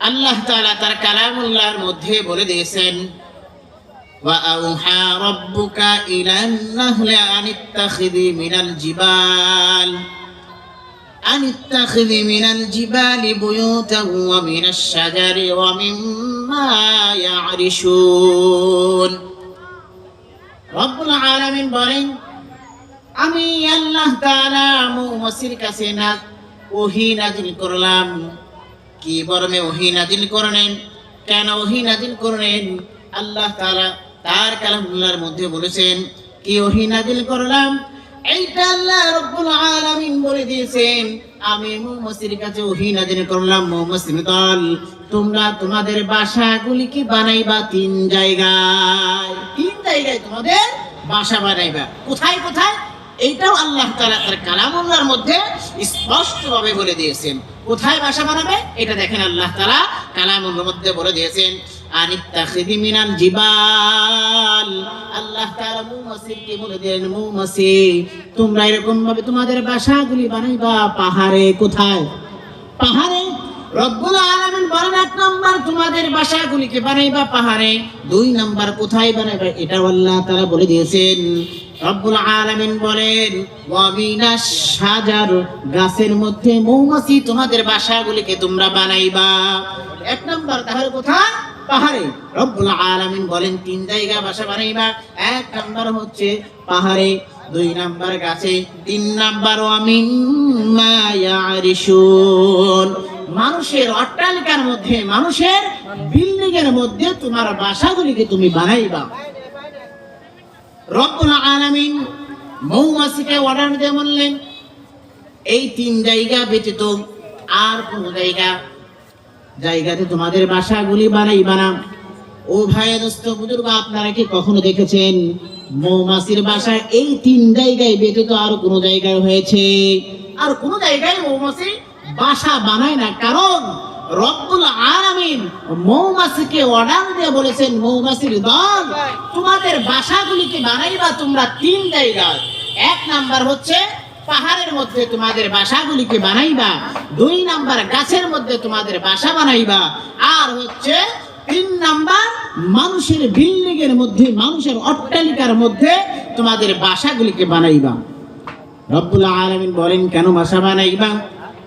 আল্লাহ তাআলা তার কালামুল্লাহর মধ্যে বলে দিয়েছেন, ওয়া আউহা রাব্বুকা ইলান নাহলি আনিত্তাখিযি মিনাল জিবালি বুয়ুতান ওয়া মিনাশ শাজারি ওয়া মিম্মা ইয়া'রিশুন। রব্বুল আলামিন বলেন, আমি আল্লাহ তাআলা মৌমাছির কাছে ওহী নাযিল করলাম। কি বর্মে ওহী নাযিল করলেন, কেন ওহী নাযিল করলেন? আল্লাহ তাআলা তার কালামুল্লাহর মধ্যে বলেছেন কি ওহী নাযিল করলাম, এইটা আল্লাহ রাব্বুল আলামিন বলে দিয়েছেন। আমি মৌমাছির কাছে ওহী নাযিল করলাম, মৌমাছির দল, তোমরা তোমাদের বাসাগুলিকে বানাইবা তিন জায়গায় তোমাদের বাসা বানাইবা। কোথায় কোথায়? এইটাও আল্লাহ তাআলা তার কালামুল্লাহর মধ্যে স্পষ্টভাবে বলে দিয়েছেন। কোথায় বাসা বানাবে এটা দেখেন, আল্লাহ তাআলা কালামুল্লাহর মধ্যে বলে দিয়েছেন, আনিত্তাখিযি মিনাল জিবাল। আল্লাহ তাআলা মৌমাছিকে বলে দিলেন, মৌমাছি তোমরা এরকম ভাবে তোমাদের বাসাগুলি বানাইবা পাহাড়ে। কোথায়? পাহাড়ে। রব্বুল আলামিন বলেন, এক নাম্বার তোমাদের বাসাগুলিকে বানাইবা পাহাড়ে, দুই নাম্বার কোথায় বানাইবা এটাও আল্লাহ তাআলা বলে দিয়েছেন। রব্বুল আলামিন বলেন, ওয়া মিনাশ শাজার, গাছের মধ্যে মৌমাছি তোমাদের বাসাগুলিকে তোমরা বানাইবা। এক নাম্বার তাহলে কোথায়? পাহাড়ে। রব্বুল আলামিন বলেন তিন জায়গা বাসা বানাইবা, এক নাম্বার হচ্ছে পাহাড়ে, দুই নাম্বার গাছে, তিন নাম্বার ওয়া মিম্মা ইয়া'রিশুন, মানুষের অট্টালিকার মধ্যে, মানুষের বিল্ডিং এর মধ্যে তোমার বাসাগুলিকে তুমি বানাইবা। রব্বুল আলামিন মৌমাছিকে অর্ডার দিয়ে বললেন, এই তিন জায়গা ব্যতীত আর কোন জায়গাতে তোমাদের বাসাগুলি বানাইবা না। ও ভাই দোস্ত বুজুর্গ, আপনারা কি কখনো দেখেছেন মৌমাছির বাসা এই তিন জায়গায় ব্যতীত আর কোন জায়গায় হয়েছে? আর কোন জায়গায় মৌমাছি বাসা বানায় না, কারণ রব্বুল আলামিন মৌমাছিকে অর্ডার দিয়ে বলেছেন, মৌমাছির দল, তোমাদের বাসাগুলিকে বানাইবা তোমরা তিন জায়গায়। এক নাম্বার হচ্ছে পাহাড়ের মধ্যে তোমাদের বাসাগুলিকে বানাইবা, দুই নাম্বার গাছের মধ্যে তোমাদের বাসা বানাইবা, আর হচ্ছে তিন নাম্বার মানুষের বিল্ডিং এর মধ্যে, মানুষের অট্টালিকার মধ্যে তোমাদের বাসাগুলিকে বানাইবা। রব্বুল আলামিন বলেন কেন বাসা বানাইবা?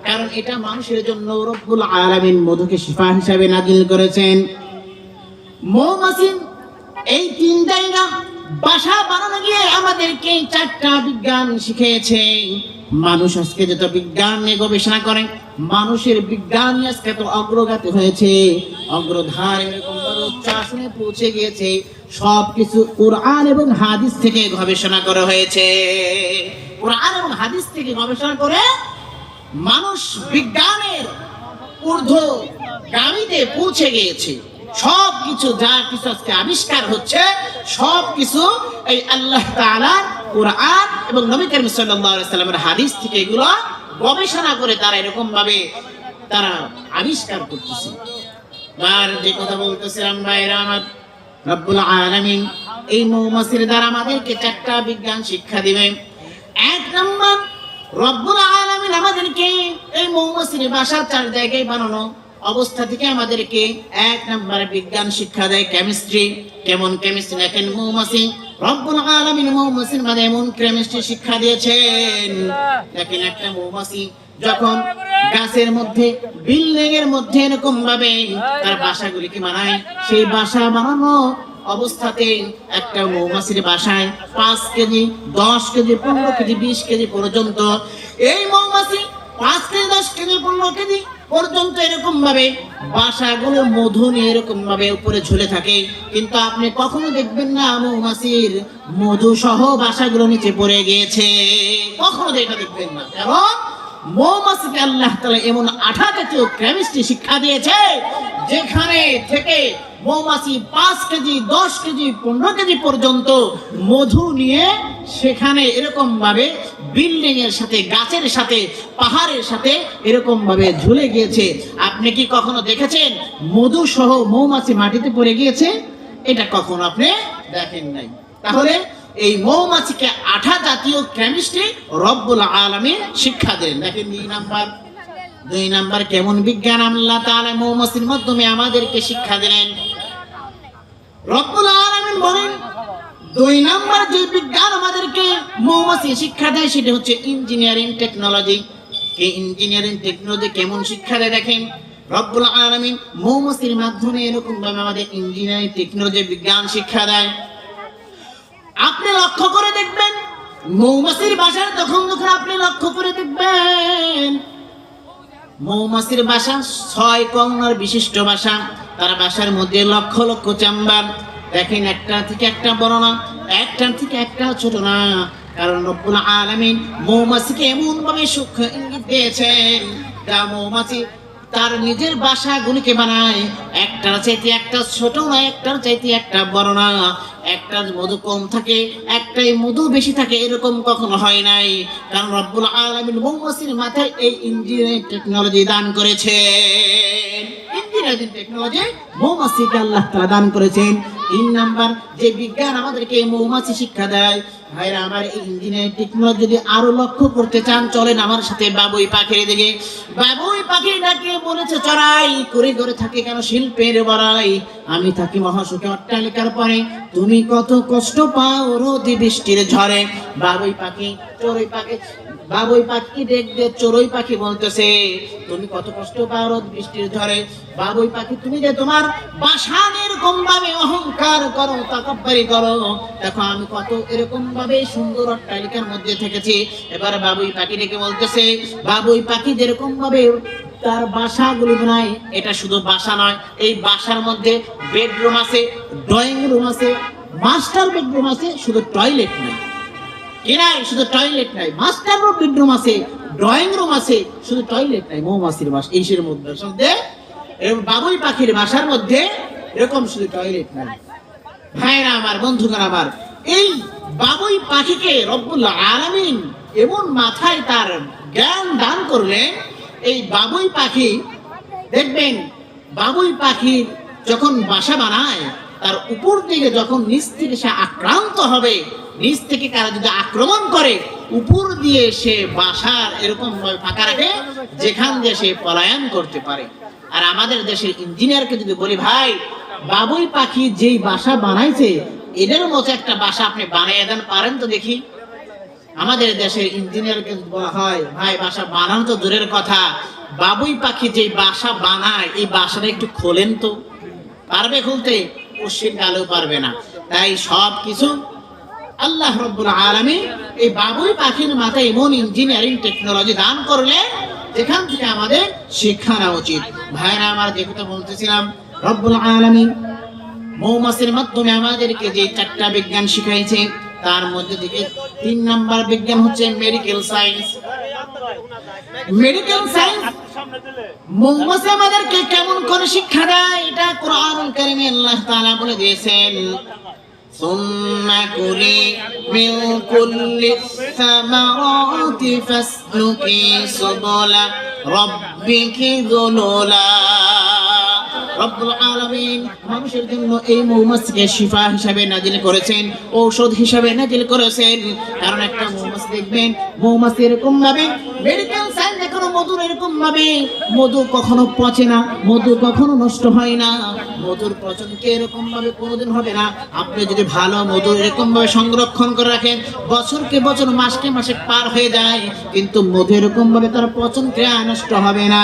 কারণ এটা মানুষের জন্য রব্বুল আলামিন মধুকে শিফা হিসাবে নাযিল করেছেন। মৌমাছি এই তিন জায়গা বাসা বানানো গিয়ে আমাদেরকে চারটা বিজ্ঞান শিখিয়েছে। মানুষ আজকে যত বিজ্ঞান নিয়ে গবেষণা করে, মানুষের বিজ্ঞান আজকে তো অগ্রগতি হয়েছে, অগ্রধার এরকম উচ্চ আসনে পৌঁছে গিয়েছে। সবকিছু কোরআন এবং হাদিস থেকে গবেষণা করা হয়েছে। কোরআন এবং হাদিস থেকে গবেষণা করে মানুষ বিজ্ঞানের ঊর্ধ্বগামীতে পৌঁছে গিয়েছে। সবকিছু যা কিছু আজকে আবিষ্কার হচ্ছে, সবকিছু এই আল্লাহ তাআলার কোরআন এবং নবী করিম সাল্লাল্লাহু আলাইহি সাল্লামের হাদিস থেকে এগুলো গবেষণা করে তারা এরকম ভাবে তারা আবিষ্কার করতেছে। আর যে কথা বলতেছিলাম ভাইরা আমার, রব্বুল আলামিন এই মৌমাছির দ্বারা আমাদেরকে চারটা বিজ্ঞান শিক্ষা দিবেন। এক নম্বর, রব্বুল আলামিন আমাদেরকে এই মৌমাছির বাসা চার জায়গায় বানানো অবস্থা থেকে আমাদেরকে এক নম্বর বিজ্ঞান শিক্ষা দেয়, কেমিস্ট্রি। কেমন কেমিস্ট্রি দেখেন, মৌমাছি রব্বুল আলামিন মৌমাছির মাঝে এমন কেমিস্ট্রি শিক্ষা দিয়েছেন। দেখেন একটা মৌমাছি যখন গাছের মধ্যে, বিল্ডিং এর মধ্যে এরকম ভাবে তার বাসাগুলিকে বানায়, সেই বাসা বানানো অবস্থাতে একটা মৌমাছির বাসায় 5 কেজি, 10 কেজি, 15 কেজি, 20 কেজি পর্যন্ত এই মৌমাছি 5 কেজি, 10 কেজি, 15 কেজি পর্যন্ত এরকম ভাবে বাসাগুলো মধু নিয়ে এরকম ভাবে উপরে ঝুলে থাকে। কিন্তু আপনি কখনো দেখবেন না মৌমাছির মধু সহ বাসাগুলো নিচে পড়ে গিয়েছে, কখনো এটা দেখবেন না। কারণ মৌমাছিকে আল্লাহ তাআলা এমন 18 জাতীয় কেমিস্ট্রি শিক্ষা দিয়েছে, যেখানে থেকে মৌমাছি 5 কেজি, 10 কেজি, 15 কেজি পর্যন্ত মধু নিয়ে সেখানে এরকম ভাবে বিল্ডিং এর সাথে, গাছের সাথে, পাহাড়ের সাথে এরকম ভাবে ঝুলে গিয়েছে। আপনি কি কখনো দেখেছেন মধু সহ মৌমাছি মাটিতে পড়ে গিয়েছে? এটা কখনো আপনি দেখেন নাই। তাহলে এই মৌমাছিকে 18 জাতীয় কেমিস্ট্রি রব্বুল আলামিন শিক্ষা দেন। দেখেন 2 নাম্বার, দুই নাম্বার কেমন বিজ্ঞান আল্লাহ তাআলা মৌমাছির মাধ্যমে আমাদেরকে শিক্ষা দিলেন। রব্বুল আলামিন বলেন দুই নাম্বার যে বিজ্ঞান আমাদেরকে মৌমাছি শিক্ষা দেয় সেটা হচ্ছে ইঞ্জিনিয়ারিং টেকনোলজি। এই ইঞ্জিনিয়ারিং টেকনোলজি কেমন শিক্ষা দেয় দেখেন, রব্বুল আলামিন মৌমাছির মাধ্যমে এরকম ভাবে আমাদের ইঞ্জিনিয়ারিং টেকনোলজি বিজ্ঞান শিক্ষা দেয়। আপনি লক্ষ্য করে দেখবেন মৌমাছির বাসা যখন আপনি লক্ষ্য করে দেখবেন মৌমাছির বাসা 6 কোণের বিশিষ্ট বাসা। তার বাসার মধ্যে লক্ষ লক্ষ চেম্বার। দেখেন একটা থেকে একটা বড় না, একটা থেকে একটা ছোট না, কারণ রব্বুল আলামিন মৌমাছিকে এমন ভাবে সূক্ষ্ম ইঙ্গিত দিয়েছেন যা মৌমাছি তার নিজের বাসাগুলিকে বানায় একটার চাইতে একটা ছোট না, একটার চাইতে একটা বড় না, একটার মধু কম থাকে একটাই মধু বেশি থাকে, এরকম কখনো হয় নাই। কারণ রব্বুল আলামিন মৌমাছির মাথায় এই ইঞ্জিনিয়ারিং টেকনোলজি দান করেছেন। ইঞ্জিনিয়ারিং টেকনোলজি মৌমাছিকে আল্লাহ তাআলা দান করেছেন। 3 নাম্বার যে বিজ্ঞান আমাদেরকে মৌমাছি শিক্ষা দেয়, ভাইরা আমার এই ইঞ্জিনিয়ারিং টেকনোলজি যদি আরো লক্ষ্য করতে চান চলেন আমার সাথে বাবুই পাখির দিকে। বাবুই পাখিটাকে বলেছে চড়াই করে করে থাকে কেন শিল্পের বড়াই, আমি থাকি মহাসুখে অট্টালিকার পরে, তুমি কত কষ্ট পাও রোদে বৃষ্টির ঝড়ে। বাবুই পাখি চড়ুই পাখি বাবুই পাখি দেখতে চড়ুই পাখি বলতেছে তুমি কত কষ্ট পাও রোদ বৃষ্টির ঝড়ে। বাবুই পাখি তুমি যে তোমার বাসা এরকম ভাবে অহংকার করো তাকাব্বুরি করো, দেখো আমি কত এরকম ভাবে সুন্দর অট্টালিকার মধ্যে থেকেছি। এবার বাবুই পাখি ডেকে বলতেছে বাবুই পাখি যেরকম ভাবে তার বাসাগুলি বানায় এটা শুধু বাসা নয়, এই বাসার মধ্যে বেডরুম আছে, ড্রয়িং রুম আছে, মাস্টার বেডরুম আছে, শুধু টয়লেট নাই। কি নাই? শুধু টয়লেট নাই, মাস্টার বেডরুম আছে, ড্রয়িং রুম আছে, শুধু টয়লেট নাই। মৌমাছির বাসা এইসের মধ্যে বাবুই পাখির বাসার মধ্যে এরকম শুধু টয়লেট নাই। ভাইরা আমার, বন্ধুগণ আমার, এই বাবুই পাখিকে রব্বুল আলামিন এমন মাথায় তার জ্ঞান দান করলেন। এই বাবুই পাখি দেখবেন বাবুই পাখি যখন বাসা বানায় তার উপর থেকে যখন নিচ থেকে সে আক্রান্ত হবে, নিচ থেকে কারা যদি আক্রমণ করে উপর দিয়ে সে বাসার এরকম ভাবে ফাঁকা রাখে যেখান দিয়ে সে পলায়ন করতে পারে। আর আমাদের দেশের ইঞ্জিনিয়ারকে যদি বলি ভাই বাবুই পাখি যেই বাসা বানাইছে এদের মতো একটা বাসা আপনি বানিয়ে দেন পারেন তো দেখি। আমাদের দেশের ইঞ্জিনিয়ারকে বলা হয় ভাই বাসা বানানো তো দূরের কথা, বাবুই পাখি যেই বাসা বানায় এই বাসাটা একটু খোলেন তো, পারবে খুলতে? কোশ্চেন কালেও পারবে না। তাই সব কিছু আল্লাহ রব্বুল আলামিন এই বাবুই পাখির মাথায় এমন ইঞ্জিনিয়ারিং টেকনোলজি দান করলে যেখান থেকে আমাদের শিক্ষা নেওয়া উচিত। ভাইরা আমার, যে কথা বলতেছিলাম রব্বুল আলামিন মৌমাছির মাধ্যমে আমাদেরকে যে 4টা বিজ্ঞান শিখাইছে তার মধ্যে থেকে 3 নাম্বার বিজ্ঞান হচ্ছে মেডিকেল সায়েন্স। মেডিকেল সায়েন্স মৌমাছি আমাদেরকে কেমন করে শিক্ষা দেয় এটা কোরআনুল কারীমে আল্লাহ তাআলা বলে দিয়েছেন সুম্মা কুলি মিন কুল্লি সামারাতি ফাসলুকি সুবুলা রাব্বিকি যুলুলা। রব্বুল আলামিন মানুষের জন্য এই মৌমাছিকে শিফা হিসাবে নাজিল করেছেন, ঔষধ হিসাবে নাজিল করেছেন। কারণ একটা মৌমাছি দেখবেন মৌমাছি এরকম ভাবে মেডিকেল সায়েন্স এখনো মধুর এরকম ভাবে মধু কখনো পচে না, মধু কখনো নষ্ট হয় না, মধুর পচন কি এরকম ভাবে কোনোদিন হবে না। আপনি যদি ভালো মধু এরকম ভাবে সংরক্ষণ করে রাখেন বছরকে বছর মাসকে মাসে পার হয়ে যায় কিন্তু মধু এরকম ভাবে তার পচন ক্রিয়া নষ্ট হবে না।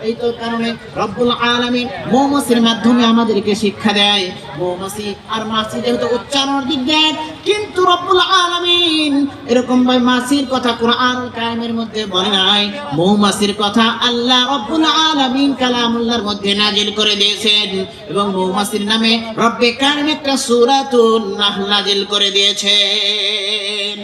এই তো কারণে রব্বুল আলামিন মৌমাছির মাধ্যমে আমাদেরকে শিক্ষা দেয়। মৌমাছি আর মাছি যেহেতু উচ্চারণের দিক দেয় কিন্তু রব্বুল আলামিন এরকম ভাবে মাছির কথা কোরআনুল কারীমের মধ্যে বলে নাই, মৌমাছির কথা আল্লাহ রব্বুল আলামিন কালামুল্লাহর মধ্যে নাজিল করে দিয়েছেন এবং মৌমাছির নামে রব্বে কারীম একটা সূরাতুন নাহল নাজিল করে দিয়েছেন।